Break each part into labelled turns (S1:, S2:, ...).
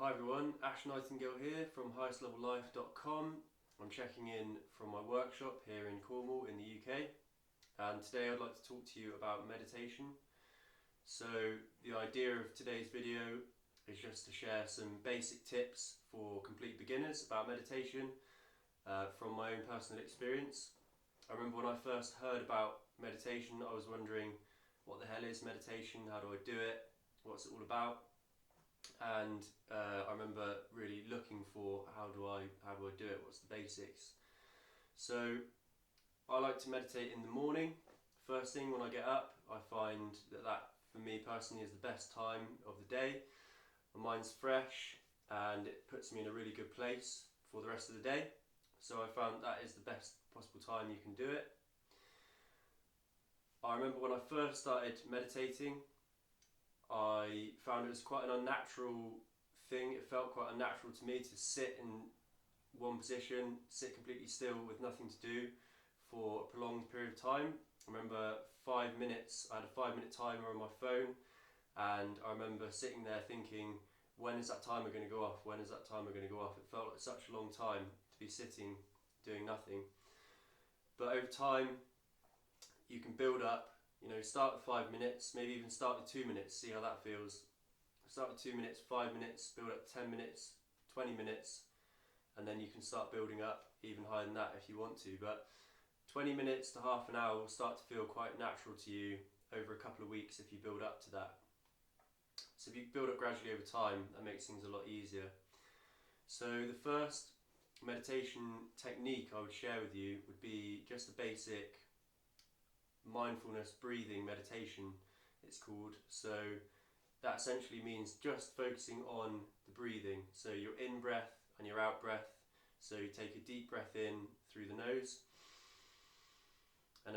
S1: Hi everyone, Ash Nightingale here from highestlevellife.com. I'm checking in from my workshop here in Cornwall in the UK, and today I'd like to talk to you about meditation. So the idea of today's video is just to share some basic tips for complete beginners about meditation from my own personal experience. I remember when I first heard about meditation, I was wondering what the hell is meditation, how do I do it, what's it all about? And I remember really looking for how do I do it, what's the basics. So I like to meditate in the morning. First thing when I get up, I find that for me personally is the best time of the day. My mind's fresh and it puts me in a really good place for the rest of the day. So I found that is the best possible time you can do it. I remember when I first started meditating, I found it was quite an unnatural thing. It felt quite unnatural to me to sit in one position, sit completely still with nothing to do for a prolonged period of time. I remember 5 minutes, I had a 5-minute timer on my phone, and I remember sitting there thinking, when is that timer going to go off? When is that timer going to go off? It felt like such a long time to be sitting doing nothing. But over time, you can build up. Start with 5 minutes, maybe even start with 2 minutes, see how that feels. Start with 2 minutes, 5 minutes, build up 10 minutes, 20 minutes, and then you can start building up even higher than that if you want to. But 20 minutes to half an hour will start to feel quite natural to you over a couple of weeks if you build up to that. So if you build up gradually over time, that makes things a lot easier. So the first meditation technique I would share with you would be just a basic mindfulness breathing meditation, it's called. So that essentially means just focusing on the breathing, so your in breath and your out breath. So you take a deep breath in through the nose, and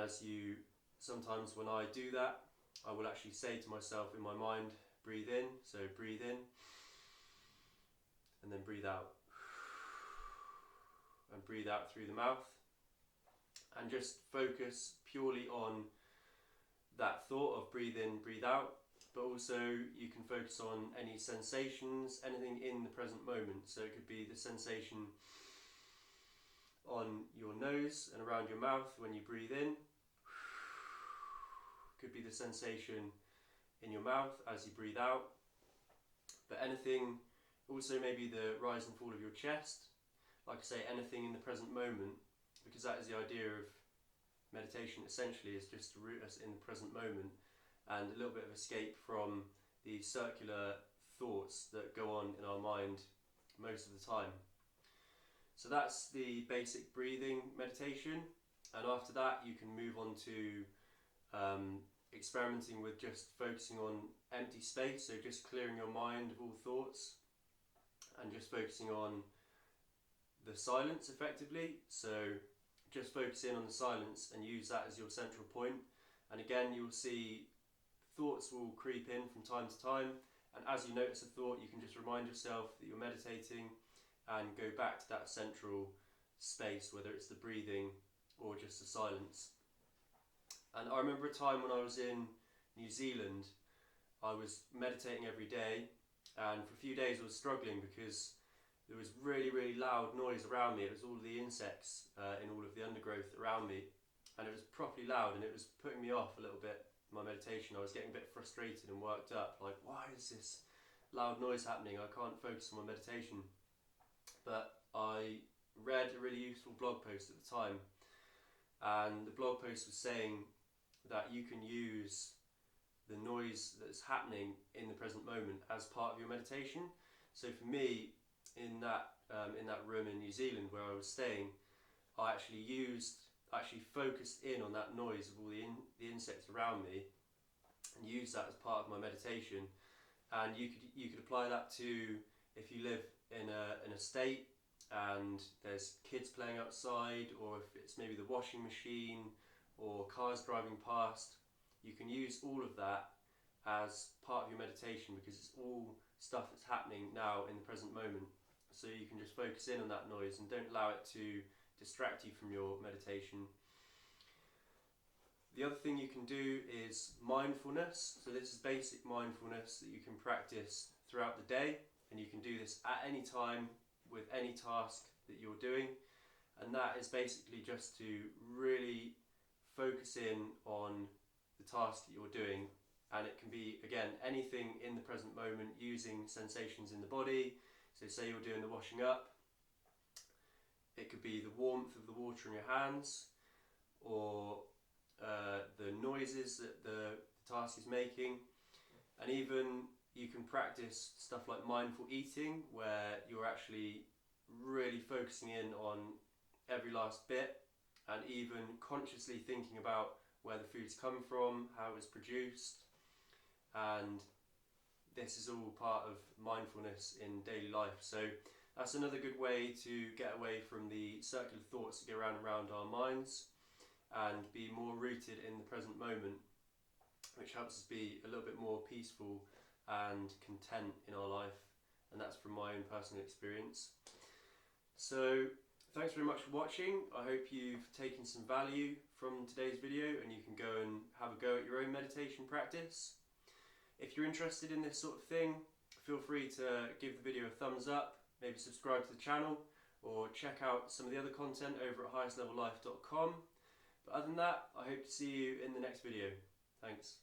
S1: sometimes when I do that, I will actually say to myself in my mind, breathe in. So breathe in and then breathe out, and breathe out through the mouth, and just focus purely on that thought of breathe in, breathe out. But also you can focus on any sensations, anything in the present moment. So it could be the sensation on your nose and around your mouth when you breathe in. Could be the sensation in your mouth as you breathe out. But anything, also maybe the rise and fall of your chest. Like I say, anything in the present moment, because that is the idea of meditation essentially, is just to root us in the present moment and a little bit of escape from the circular thoughts that go on in our mind most of the time. So that's the basic breathing meditation, and after that you can move on to experimenting with just focusing on empty space, so just clearing your mind of all thoughts and just focusing on the silence effectively. So just focus in on the silence and use that as your central point. And again, you'll see thoughts will creep in from time to time, and as you notice a thought, you can just remind yourself that you're meditating and go back to that central space, whether it's the breathing or just the silence. And I remember a time when I was in New Zealand, I was meditating every day, and for a few days I was struggling because there was really loud noise around me. It was all the insects in all of the undergrowth around me, and it was properly loud, and it was putting me off a little bit, my meditation. I was getting a bit frustrated and worked up, like, why is this loud noise happening? I can't focus on my meditation. But I read a really useful blog post at the time, and the blog post was saying that you can use the noise that's happening in the present moment as part of your meditation. So for me, in that room in New Zealand where I was staying, I actually focused in on that noise of all the insects around me and used that as part of my meditation. And you could apply that to if you live in an estate and there's kids playing outside, or if it's maybe the washing machine or cars driving past. You can use all of that as part of your meditation because it's all stuff that's happening now in the present moment. So you can just focus in on that noise and don't allow it to distract you from your meditation. The other thing you can do is mindfulness. So this is basic mindfulness that you can practice throughout the day and you can do this at any time with any task that you're doing, and that is basically just to really focus in on the task that you're doing. And it can be, again, anything in the present moment using sensations in the body. So say you're doing the washing up, it could be the warmth of the water in your hands, or the noises that the task is making. And even you can practice stuff like mindful eating, where you're actually really focusing in on every last bit, and even consciously thinking about where the food's come from, how it was produced. And this is all part of mindfulness in daily life. So that's another good way to get away from the circular thoughts that go round and round our minds, and be more rooted in the present moment, which helps us be a little bit more peaceful and content in our life. And that's from my own personal experience. So thanks very much for watching. I hope you've taken some value from today's video, and you can go and have a go at your own meditation practice. If you're interested in this sort of thing, feel free to give the video a thumbs up, maybe subscribe to the channel, or check out some of the other content over at highestlevellife.com. But other than that, I hope to see you in the next video. Thanks.